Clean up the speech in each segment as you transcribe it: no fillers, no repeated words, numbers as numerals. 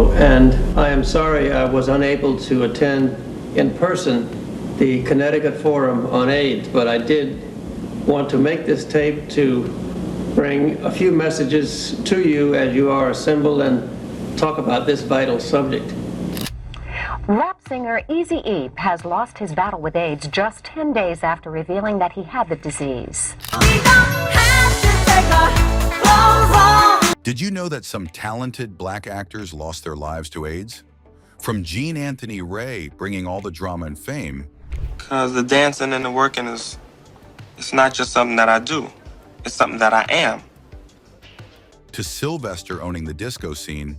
Hello, and I am sorry I was unable to attend in person the Connecticut Forum on AIDS, but I did want to make this tape to bring a few messages to you as you are assembled and talk about this vital subject. Rap singer Eazy-E has lost his battle with AIDS just 10 days after revealing that he had the disease. We don't have to take our clothes off. Did you know that some talented black actors lost their lives to AIDS? From Gene Anthony Ray bringing all the drama and fame. Because the dancing and the working it's not just something that I do, it's something that I am. To Sylvester owning the disco scene.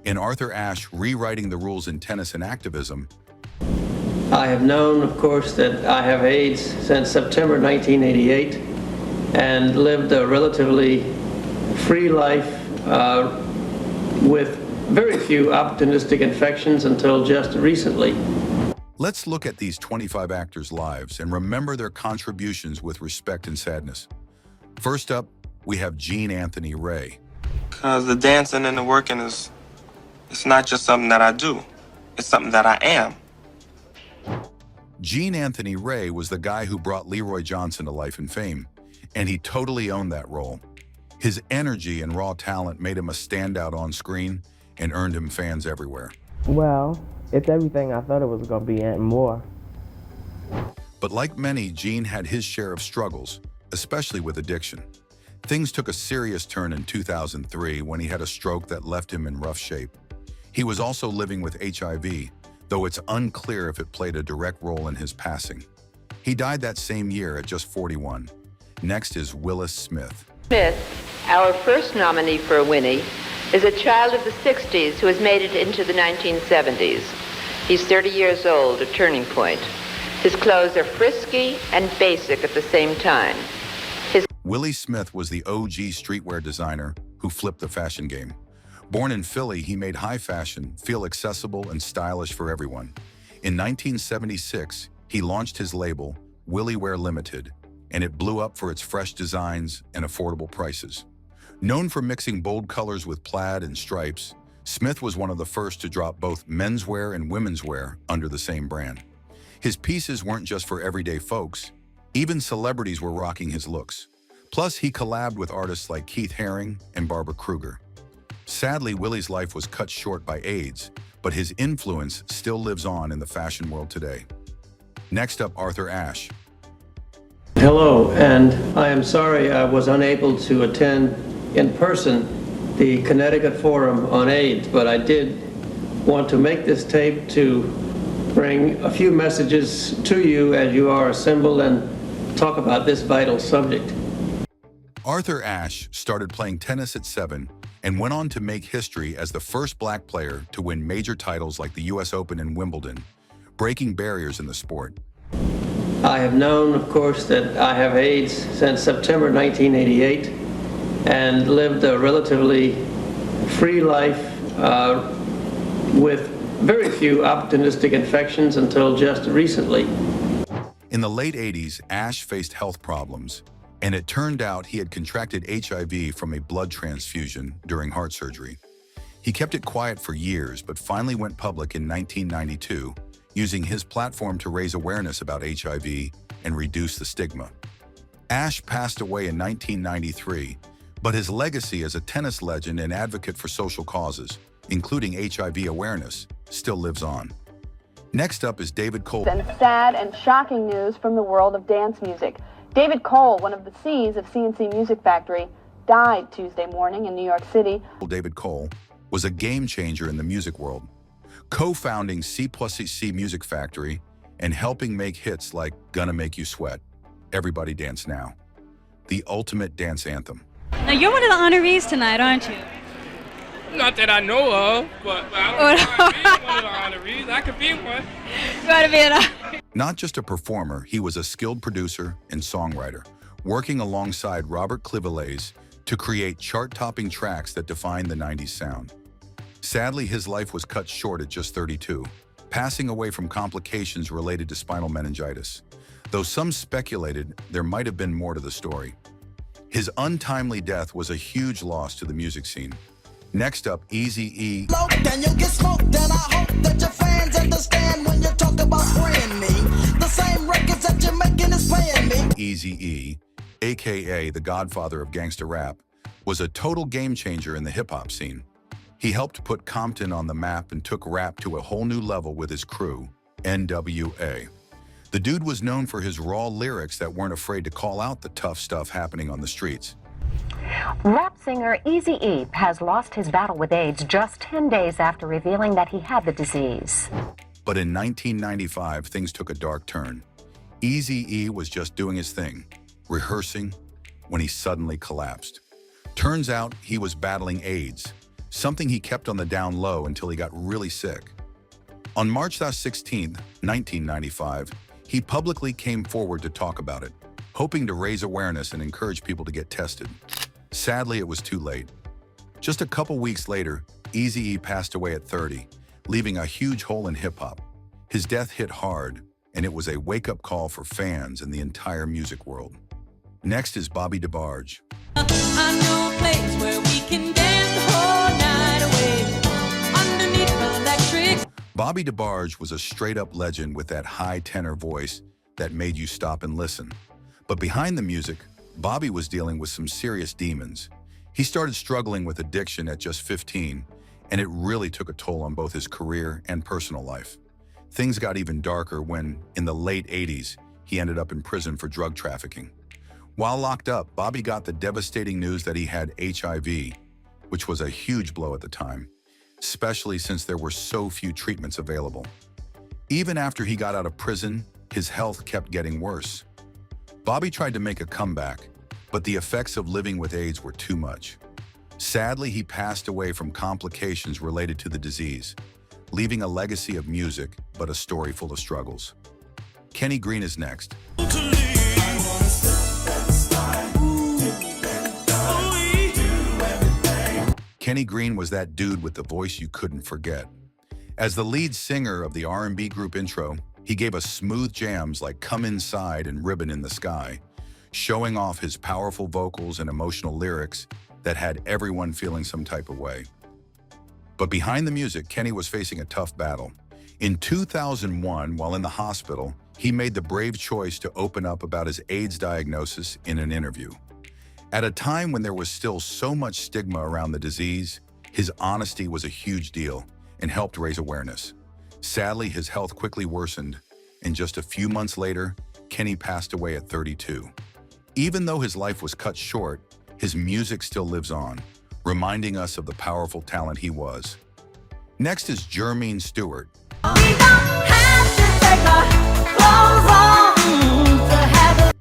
And Arthur Ashe rewriting the rules in tennis and activism. I have known, of course, that I have AIDS since September 1988 and lived a relatively free life with very few opportunistic infections until just recently. Let's look at these 25 actors' lives and remember their contributions with respect and sadness. First up, we have Gene Anthony Ray. Because the dancing and the working it's not just something that I do, it's something that I am. Gene Anthony Ray was the guy who brought Leroy Johnson to life and fame, and he totally owned that role. His energy and raw talent made him a standout on screen and earned him fans everywhere. Well, it's everything I thought it was going to be and more. But like many, Gene had his share of struggles, especially with addiction. Things took a serious turn in 2003 when he had a stroke that left him in rough shape. He was also living with HIV, though it's unclear if it played a direct role in his passing. He died that same year at just 41. Next is Willis Smith. Smith, our first nominee for a Winnie, is a child of the 60s who has made it into the 1970s. He's 30 years old, a turning point. His clothes are frisky and basic at the same time. Willie Smith was the OG streetwear designer who flipped the fashion game. Born in Philly, he made high fashion feel accessible and stylish for everyone. In 1976, he launched his label, Willie Wear Limited, and it blew up for its fresh designs and affordable prices. Known for mixing bold colors with plaid and stripes, Smith was one of the first to drop both menswear and women's wear under the same brand. His pieces weren't just for everyday folks. Even celebrities were rocking his looks. Plus, he collabed with artists like Keith Haring and Barbara Kruger. Sadly, Willie's life was cut short by AIDS, but his influence still lives on in the fashion world today. Next up, Arthur Ashe. Hello, and I am sorry I was unable to attend in person the Connecticut Forum on AIDS, but I did want to make this tape to bring a few messages to you as you are assembled and talk about this vital subject. Arthur Ashe started playing tennis at 7 and went on to make history as the first black player to win major titles like the US Open and Wimbledon, breaking barriers in the sport. I have known, of course, that I have AIDS since September 1988 and lived a relatively free life with very few opportunistic infections until just recently. In the late 80s, Ashe faced health problems, and it turned out he had contracted HIV from a blood transfusion during heart surgery. He kept it quiet for years, but finally went public in 1992, using his platform to raise awareness about HIV and reduce the stigma. Ashe passed away in 1993, but his legacy as a tennis legend and advocate for social causes, including HIV awareness, still lives on. Next up is David Cole. And sad and shocking news from the world of dance music. David Cole, one of the C's of CNC Music Factory, died Tuesday morning in New York City. David Cole was a game changer in the music world, co-founding C+C Music Factory and helping make hits like Gonna Make You Sweat, Everybody Dance Now, the ultimate dance anthem. Now you're one of the honorees tonight, aren't you? Not that I know of, but I don't mind being one of the honorees. I could be one. You want to be an honoree? Not just a performer, he was a skilled producer and songwriter, working alongside Robert Clivillés to create chart-topping tracks that defined the 90s sound. Sadly, his life was cut short at just 32, passing away from complications related to spinal meningitis, though some speculated there might have been more to the story. His untimely death was a huge loss to the music scene. Next up, Eazy-E. Then you'll get smoked, and I hope that your fans understand when you talk about spraying me. The same records that you're making is paying me. Eazy-E, aka the godfather of gangsta rap, was a total game changer in the hip-hop scene. He helped put Compton on the map and took rap to a whole new level with his crew, NWA. The dude was known for his raw lyrics that weren't afraid to call out the tough stuff happening on the streets. Rap singer Eazy-E has lost his battle with AIDS just 10 days after revealing that he had the disease. But in 1995, things took a dark turn. Eazy-E was just doing his thing, rehearsing, when he suddenly collapsed. Turns out he was battling AIDS, something he kept on the down low until he got really sick. On March 16, 1995, he publicly came forward to talk about it, hoping to raise awareness and encourage people to get tested. Sadly, it was too late. Just a couple weeks later, Eazy-E passed away at 30, leaving a huge hole in hip-hop. His death hit hard, and it was a wake-up call for fans and the entire music world. Next is Bobby DeBarge. I know a place where we can dance the whole night away underneath the electric. Bobby DeBarge was a straight-up legend with that high tenor voice that made you stop and listen. But behind the music, Bobby was dealing with some serious demons. He started struggling with addiction at just 15, and it really took a toll on both his career and personal life. Things got even darker when, in the late 80s, he ended up in prison for drug trafficking. While locked up, Bobby got the devastating news that he had HIV, which was a huge blow at the time, especially since there were so few treatments available. Even after he got out of prison, his health kept getting worse. Bobby tried to make a comeback, but the effects of living with AIDS were too much. Sadly, he passed away from complications related to the disease, leaving a legacy of music, but a story full of struggles. Kenny Green is next. Kenny Green was that dude with the voice you couldn't forget. As the lead singer of the R&B group Intro, he gave us smooth jams like Come Inside and Ribbon in the Sky, showing off his powerful vocals and emotional lyrics that had everyone feeling some type of way. But behind the music, Kenny was facing a tough battle. In 2001, while in the hospital, he made the brave choice to open up about his AIDS diagnosis in an interview. At a time when there was still so much stigma around the disease, his honesty was a huge deal and helped raise awareness. Sadly, his health quickly worsened, and just a few months later, Kenny passed away at 32. Even though his life was cut short, his music still lives on, reminding us of the powerful talent he was. Next is Germaine Stewart.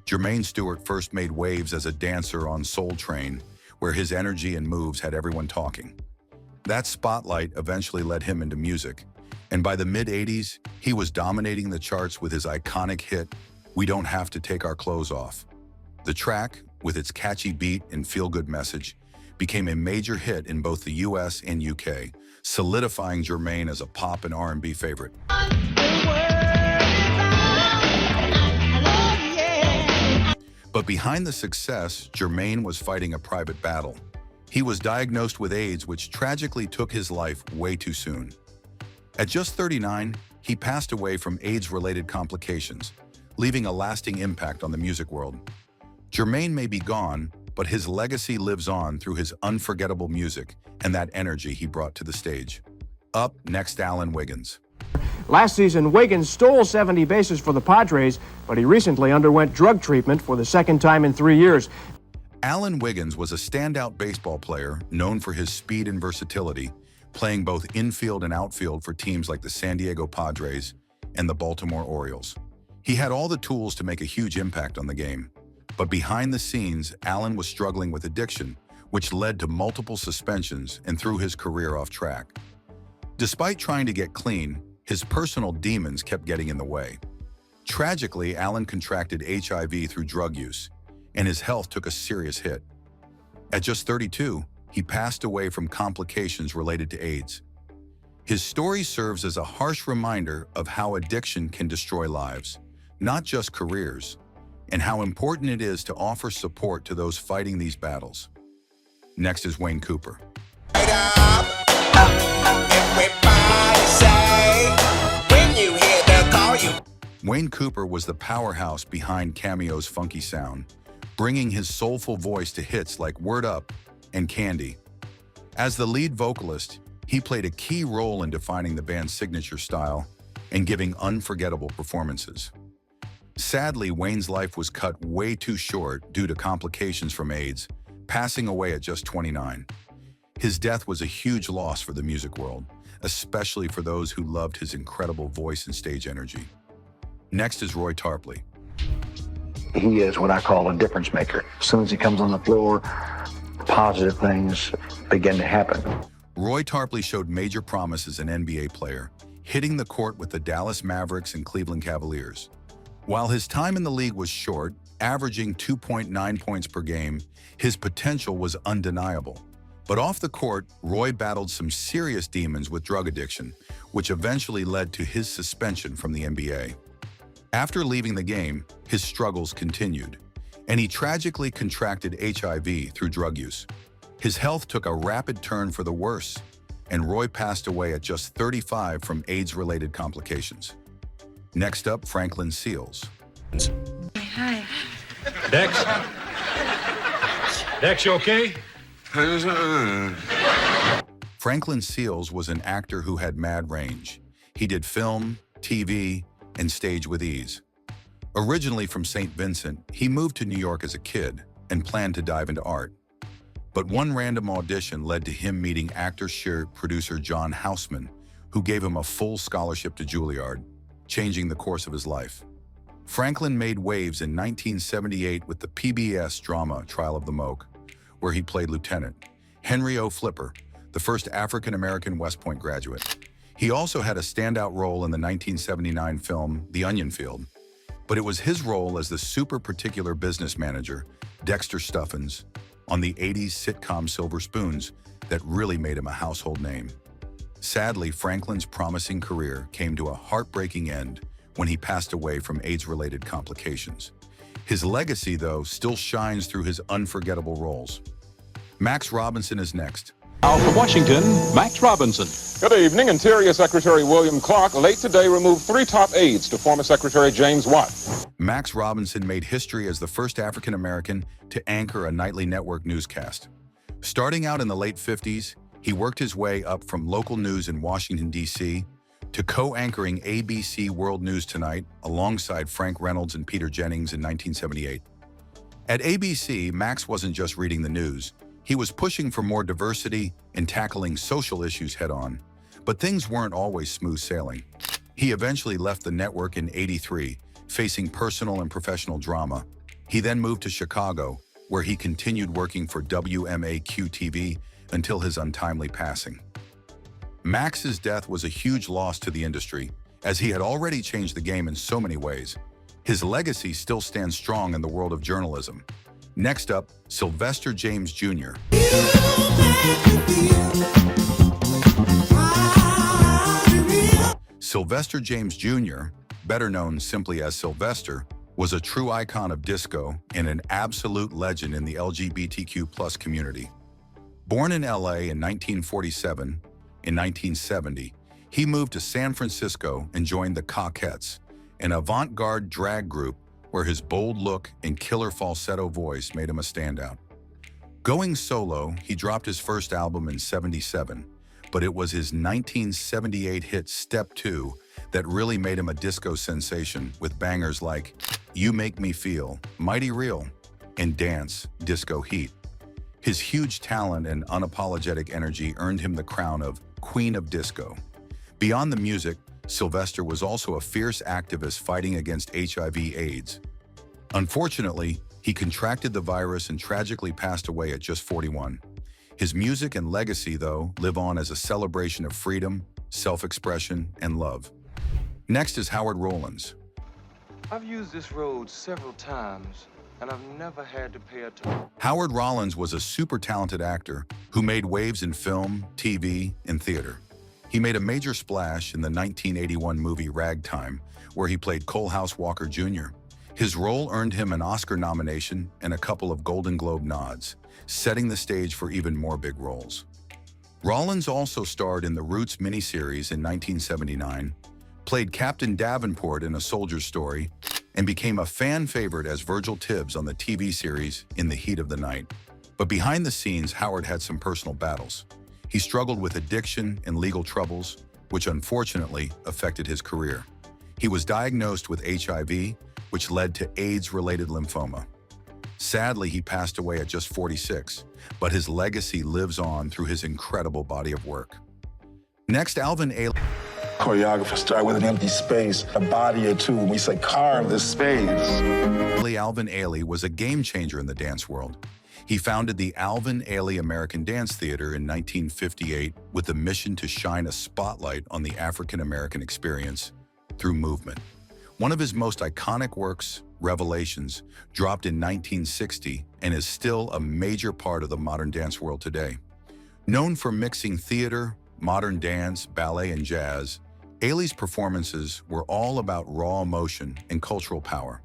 Germaine Stewart first made waves as a dancer on Soul Train, where his energy and moves had everyone talking. That spotlight eventually led him into music, and by the mid-80s, he was dominating the charts with his iconic hit, We Don't Have to Take Our Clothes Off. The track, with its catchy beat and feel-good message, became a major hit in both the US and UK, solidifying Germaine as a pop and R&B favorite. But behind the success, Germaine was fighting a private battle. He was diagnosed with AIDS, which tragically took his life way too soon. At just 39, he passed away from AIDS-related complications, leaving a lasting impact on the music world. Germaine may be gone, but his legacy lives on through his unforgettable music and that energy he brought to the stage. Up next, Allen Wiggins. Last season, Wiggins stole 70 bases for the Padres, but he recently underwent drug treatment for the second time in 3 years. Allen Wiggins was a standout baseball player known for his speed and versatility, playing both infield and outfield for teams like the San Diego Padres and the Baltimore Orioles. He had all the tools to make a huge impact on the game. But behind the scenes, Allen was struggling with addiction, which led to multiple suspensions and threw his career off track. Despite trying to get clean, his personal demons kept getting in the way. Tragically, Allen contracted HIV through drug use, and his health took a serious hit. At just 32, he passed away from complications related to AIDS. His story serves as a harsh reminder of how addiction can destroy lives, not just careers. and how important it is to offer support to those fighting these battles. Next is Wayne Cooper. Wayne Cooper was the powerhouse behind Cameo's funky sound, bringing his soulful voice to hits like Word Up and Candy. As the lead vocalist, he played a key role in defining the band's signature style and giving unforgettable performances. Sadly, Wayne's life was cut way too short due to complications from AIDS, passing away at just 29. His death was a huge loss for the music world, especially for those who loved his incredible voice and stage energy. Next is Roy Tarpley. He is what I call a difference maker. As soon as he comes on the floor, positive things begin to happen. Roy Tarpley showed major promise as an NBA player, hitting the court with the Dallas Mavericks and Cleveland Cavaliers. While his time in the league was short, averaging 2.9 points per game, his potential was undeniable. But off the court, Roy battled some serious demons with drug addiction, which eventually led to his suspension from the NBA. After leaving the game, his struggles continued, and he tragically contracted HIV through drug use. His health took a rapid turn for the worse, and Roy passed away at just 35 from AIDS-related complications. Next up, Franklin Seals. Hi. Dex? Dex, you okay? Franklin Seals was an actor who had mad range. He did film, TV, and stage with ease. Originally from St. Vincent, he moved to New York as a kid and planned to dive into art. But one random audition led to him meeting actor-producer John Houseman, who gave him a full scholarship to Juilliard, changing the course of his life. Franklin made waves in 1978 with the PBS drama Trial of the Moke, where he played Lieutenant Henry O. Flipper, the first African-American West Point graduate. He also had a standout role in the 1979 film The Onion Field, but it was his role as the super particular business manager, Dexter Stuffins, on the 80s sitcom Silver Spoons that really made him a household name. Sadly, Franklin's promising career came to a heartbreaking end when he passed away from AIDS-related complications. His legacy, though, still shines through his unforgettable roles. Max Robinson is next. Now from Washington, Max Robinson. Good evening. Interior Secretary William Clark late today removed 3 top aides to former Secretary James Watt. Max Robinson made history as the first African-American to anchor a nightly network newscast. Starting out in the late 50s, he worked his way up from local news in Washington, D.C., to co-anchoring ABC World News Tonight alongside Frank Reynolds and Peter Jennings in 1978. At ABC, Max wasn't just reading the news. He was pushing for more diversity and tackling social issues head-on. But things weren't always smooth sailing. He eventually left the network in '83, facing personal and professional drama. He then moved to Chicago, where he continued working for WMAQ-TV until his untimely passing. Max's death was a huge loss to the industry, as he had already changed the game in so many ways. His legacy still stands strong in the world of journalism. Next up, Sylvester James Jr. Sylvester James Jr., better known simply as Sylvester, was a true icon of disco and an absolute legend in the LGBTQ+ community. Born in LA in 1947, in 1970, he moved to San Francisco and joined the Cockettes, an avant-garde drag group where his bold look and killer falsetto voice made him a standout. Going solo, he dropped his first album in '77, but it was his 1978 hit Step 2 that really made him a disco sensation with bangers like You Make Me Feel, Mighty Real, and Dance, Disco Heat. His huge talent and unapologetic energy earned him the crown of Queen of Disco. Beyond the music, Sylvester was also a fierce activist fighting against HIV/AIDS. Unfortunately, he contracted the virus and tragically passed away at just 41. His music and legacy, though, live on as a celebration of freedom, self-expression, and love. Next is Howard Rollins. I've used this road several times, and I've never had to pay a toll. Howard Rollins was a super talented actor who made waves in film, TV, and theater. He made a major splash in the 1981 movie Ragtime, where he played Coalhouse Walker Jr. His role earned him an Oscar nomination and a couple of Golden Globe nods, setting the stage for even more big roles. Rollins also starred in the Roots miniseries in 1979, played Captain Davenport in A Soldier's Story, and became a fan favorite as Virgil Tibbs on the TV series In the Heat of the Night. But behind the scenes, Howard had some personal battles. He struggled with addiction and legal troubles, which unfortunately affected his career. He was diagnosed with HIV, which led to AIDS-related lymphoma. Sadly, he passed away at just 46, but his legacy lives on through his incredible body of work. Next, Alvin Ailey. Choreographers start with an empty space, a body or two, and we say, carve this space. Alvin Ailey was a game changer in the dance world. He founded the Alvin Ailey American Dance Theater in 1958 with the mission to shine a spotlight on the African-American experience through movement. One of his most iconic works, Revelations, dropped in 1960 and is still a major part of the modern dance world today. Known for mixing theater, modern dance, ballet, and jazz, Ailey's performances were all about raw emotion and cultural power.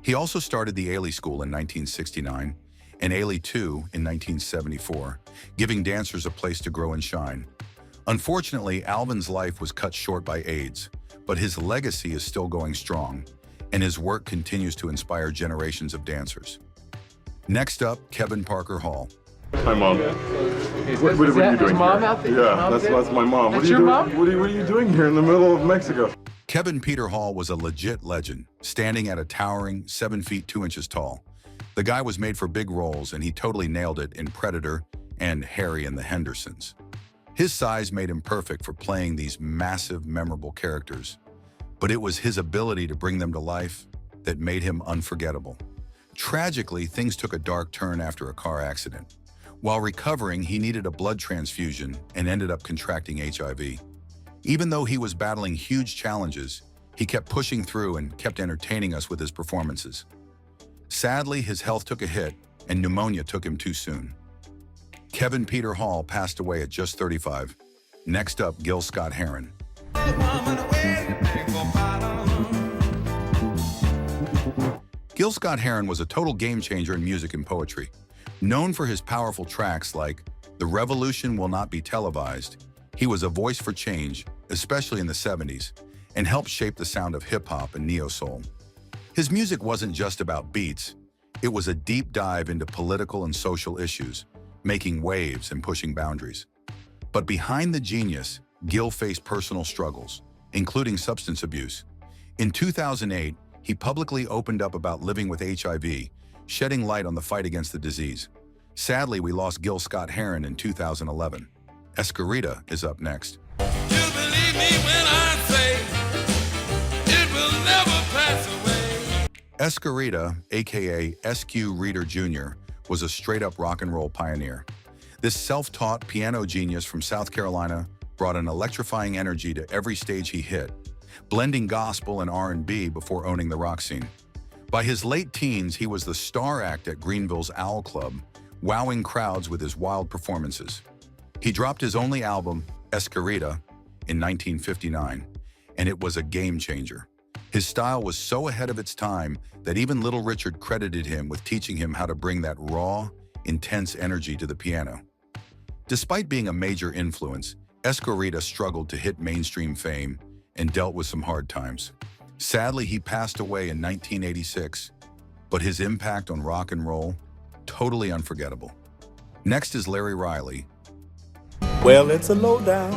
He also started the Ailey School in 1969 and Ailey 2 in 1974, giving dancers a place to grow and shine. Unfortunately, Alvin's life was cut short by AIDS, but his legacy is still going strong, and his work continues to inspire generations of dancers. Next up, Kevin Parker Hall. Hi, Mom. What are you doing mom here? out there? Yeah, that's my mom. That's your mom? What are you doing here in the middle of Mexico? Kevin Peter Hall was a legit legend, standing at a towering 7 feet 2 inches tall. The guy was made for big roles, and he totally nailed it in Predator and Harry and the Hendersons. His size made him perfect for playing these massive, memorable characters, but it was his ability to bring them to life that made him unforgettable. Tragically, things took a dark turn after a car accident. While recovering, he needed a blood transfusion and ended up contracting HIV. Even though he was battling huge challenges, he kept pushing through and kept entertaining us with his performances. Sadly, his health took a hit, and pneumonia took him too soon. Kevin Peter Hall passed away at just 35. Next up, Gil Scott-Heron. Gil Scott-Heron was a total game changer in music and poetry. Known for his powerful tracks like The Revolution Will Not Be Televised, he was a voice for change, especially in the 70s, and helped shape the sound of hip-hop and neo-soul. His music wasn't just about beats, it was a deep dive into political and social issues, making waves and pushing boundaries. But behind the genius, Gil faced personal struggles, including substance abuse. In 2008, he publicly opened up about living with HIV, shedding light on the fight against the disease. Sadly, we lost Gil Scott-Heron in 2011. Escarita is up next. Escarita, aka SQ Reader Jr., was a straight-up rock and roll pioneer. This self-taught piano genius from South Carolina brought an electrifying energy to every stage he hit, blending gospel and R&B before owning the rock scene. By his late teens, he was the star act at Greenville's Owl Club, wowing crowds with his wild performances. He dropped his only album, Escarita, in 1959, and it was a game changer. His style was so ahead of its time that even Little Richard credited him with teaching him how to bring that raw, intense energy to the piano. Despite being a major influence, Escarita struggled to hit mainstream fame and dealt with some hard times. Sadly, he passed away in 1986, but his impact on rock and roll, totally unforgettable. Next is Larry Riley. Well, it's a low down,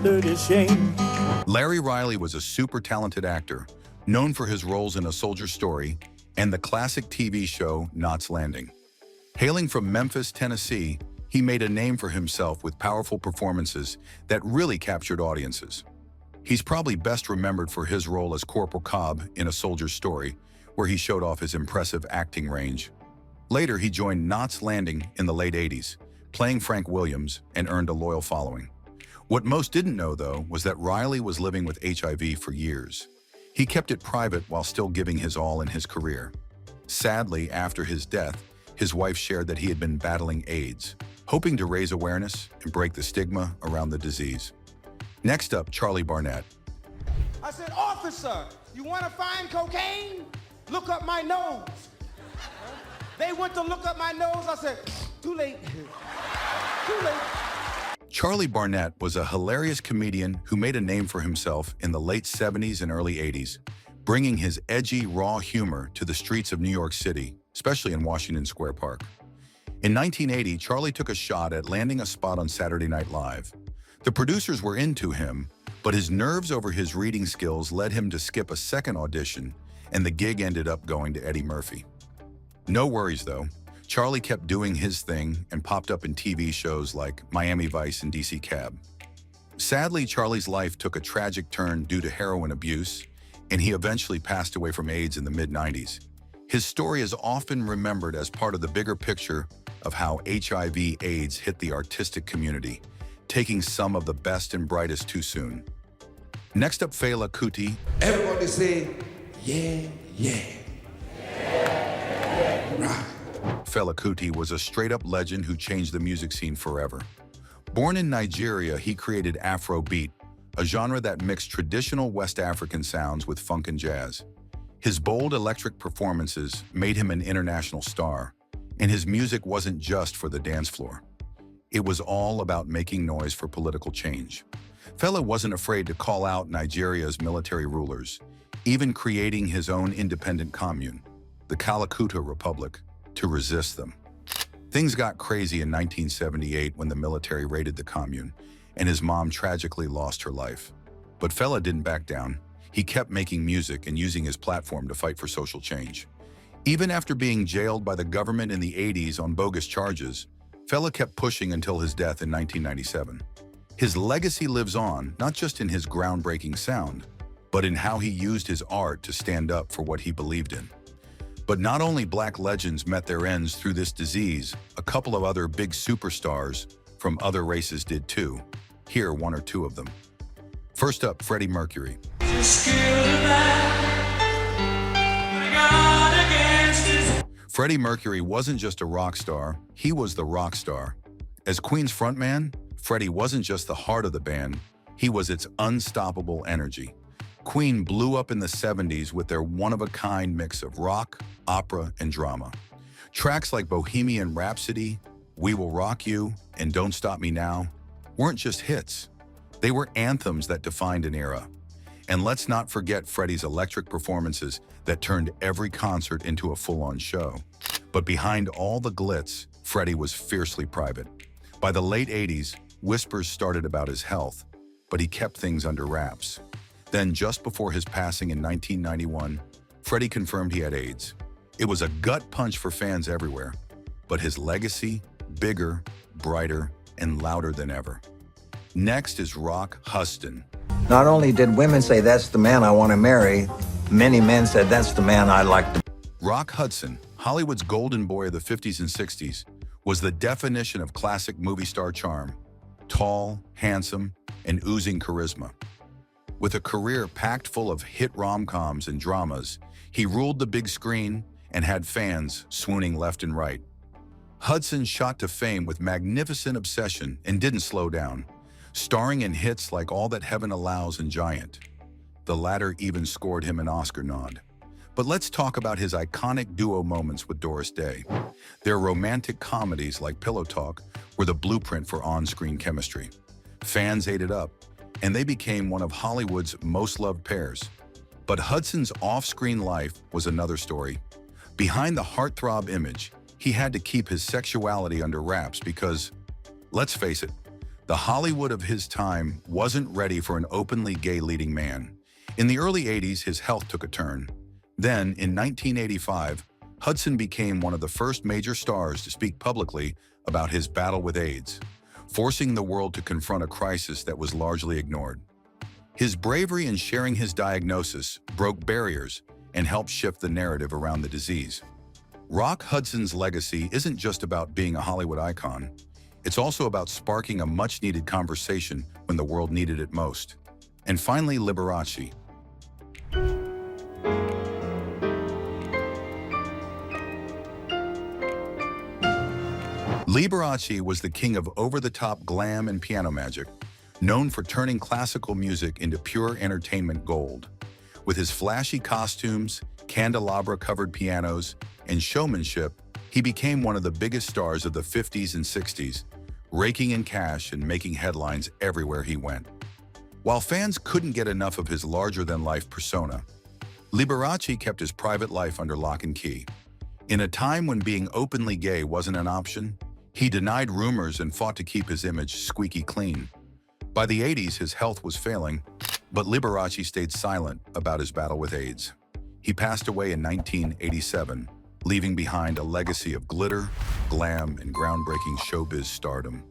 dirty shame. Larry Riley was a super talented actor, known for his roles in A Soldier's Story and the classic TV show Knots Landing. Hailing from Memphis, Tennessee, he made a name for himself with powerful performances that really captured audiences. He's probably best remembered for his role as Corporal Cobb in A Soldier's Story, where he showed off his impressive acting range. Later, he joined Knots Landing in the late 80s, playing Frank Williams, and earned a loyal following. What most didn't know, though, was that Riley was living with HIV for years. He kept it private while still giving his all in his career. Sadly, after his death, his wife shared that he had been battling AIDS, hoping to raise awareness and break the stigma around the disease. Next up, Charlie Barnett. I said, Arthur, officer, you want to find cocaine? Look up my nose. They went to look up my nose. I said, too late. Too late. Charlie Barnett was a hilarious comedian who made a name for himself in the late 70s and early 80s, bringing his edgy, raw humor to the streets of New York City, especially in Washington Square Park. In 1980, Charlie took a shot at landing a spot on Saturday Night Live. The producers were into him, but his nerves over his reading skills led him to skip a second audition, and the gig ended up going to Eddie Murphy. No worries, though. Charlie kept doing his thing and popped up in TV shows like Miami Vice and DC Cab. Sadly, Charlie's life took a tragic turn due to heroin abuse, and he eventually passed away from AIDS in the mid-90s. His story is often remembered as part of the bigger picture of how HIV/AIDS hit the artistic community, taking some of the best and brightest too soon. Next up, Fela Kuti. Everybody say, yeah, yeah. Right. Fela Kuti was a straight-up legend who changed the music scene forever. Born in Nigeria, he created Afrobeat, a genre that mixed traditional West African sounds with funk and jazz. His bold electric performances made him an international star, and his music wasn't just for the dance floor. It was all about making noise for political change. Fela wasn't afraid to call out Nigeria's military rulers, even creating his own independent commune, the Kalakuta Republic, to resist them. Things got crazy in 1978 when the military raided the commune, and his mom tragically lost her life. But Fela didn't back down. He kept making music and using his platform to fight for social change. Even after being jailed by the government in the 80s on bogus charges, Fela kept pushing until his death in 1997. His legacy lives on, not just in his groundbreaking sound, but in how he used his art to stand up for what he believed in. But not only Black legends met their ends through this disease, a couple of other big superstars from other races did too. Here are one or two of them. First up, Freddie Mercury. Freddie Mercury wasn't just a rock star, he was the rock star. As Queen's frontman, Freddie wasn't just the heart of the band, he was its unstoppable energy. Queen blew up in the 70s with their one-of-a-kind mix of rock, opera, and drama. Tracks like Bohemian Rhapsody, We Will Rock You, and Don't Stop Me Now weren't just hits. They were anthems that defined an era. And let's not forget Freddie's electric performances that turned every concert into a full-on show. But behind all the glitz, Freddie was fiercely private. By the late 80s, whispers started about his health, but he kept things under wraps. Then, just before his passing in 1991, Freddie confirmed he had AIDS. It was a gut punch for fans everywhere, but his legacy, bigger, brighter, and louder than ever. Next is Rock Hudson. Not only did women say, that's the man I want to marry, many men said, that's the man I'd like to. Rock Hudson, Hollywood's golden boy of the 50s and 60s, was the definition of classic movie star charm. Tall, handsome, and oozing charisma. With a career packed full of hit rom-coms and dramas, he ruled the big screen and had fans swooning left and right. Hudson shot to fame with magnificent obsession and didn't slow down, starring in hits like All That Heaven Allows and Giant. The latter even scored him an Oscar nod. But let's talk about his iconic duo moments with Doris Day. Their romantic comedies like Pillow Talk were the blueprint for on-screen chemistry. Fans ate it up, and they became one of Hollywood's most loved pairs. But Hudson's off-screen life was another story. Behind the heartthrob image, he had to keep his sexuality under wraps because, let's face it, the Hollywood of his time wasn't ready for an openly gay leading man. In the early 80s, his health took a turn. Then, in 1985, Hudson became one of the first major stars to speak publicly about his battle with AIDS, forcing the world to confront a crisis that was largely ignored. His bravery in sharing his diagnosis broke barriers and helped shift the narrative around the disease. Rock Hudson's legacy isn't just about being a Hollywood icon. It's also about sparking a much-needed conversation when the world needed it most. And finally, Liberace. Liberace was the king of over-the-top glam and piano magic, known for turning classical music into pure entertainment gold. With his flashy costumes, candelabra-covered pianos, and showmanship, he became one of the biggest stars of the 50s and 60s, raking in cash and making headlines everywhere he went. While fans couldn't get enough of his larger-than-life persona, Liberace kept his private life under lock and key. In a time when being openly gay wasn't an option, he denied rumors and fought to keep his image squeaky clean. By the 80s, his health was failing, but Liberace stayed silent about his battle with AIDS. He passed away in 1987, leaving behind a legacy of glitter, glam, and groundbreaking showbiz stardom.